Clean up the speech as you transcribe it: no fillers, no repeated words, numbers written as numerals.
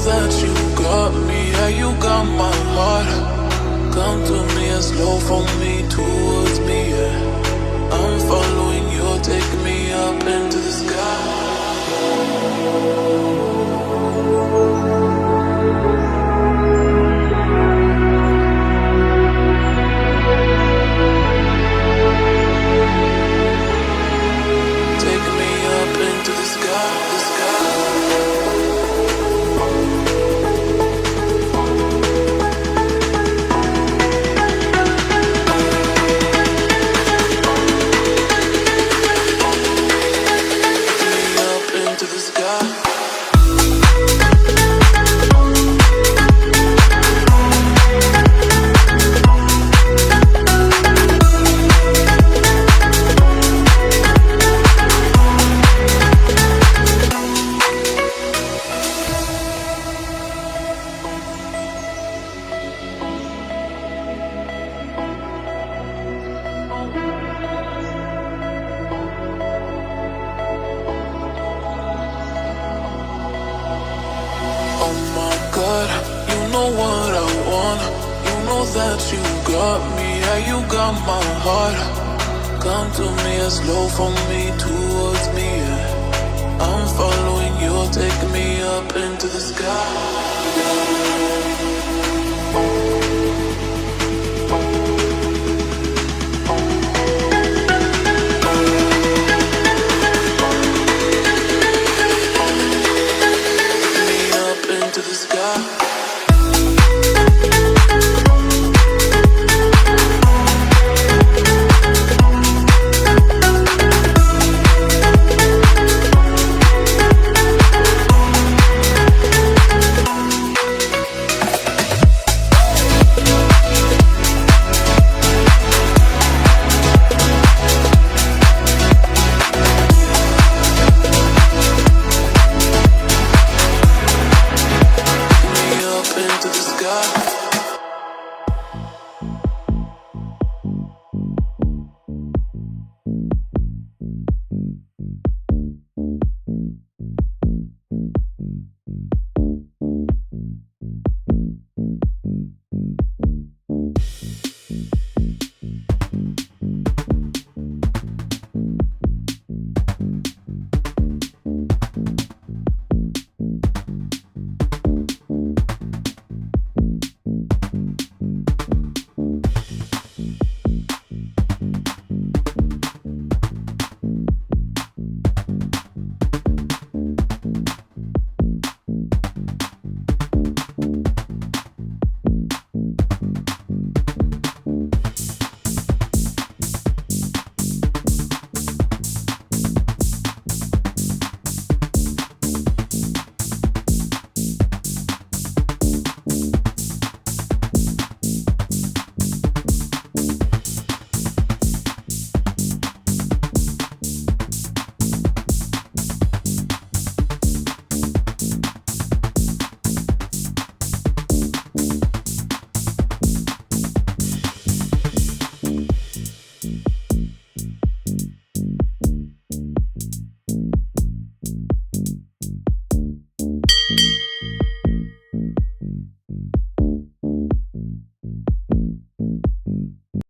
that you got me, yeah, you got my heart. Come to me and slow for me, towards me, yeah. I'm following you, take me up into the sky. Take me up into the sky, the sky. To the sky. Oh my God, you know what I want. You know that you got me, yeah, you got my heart. Come to me and slow for me, towards me, yeah. I'm following you, take me up into the sky. To the sky. To the sky.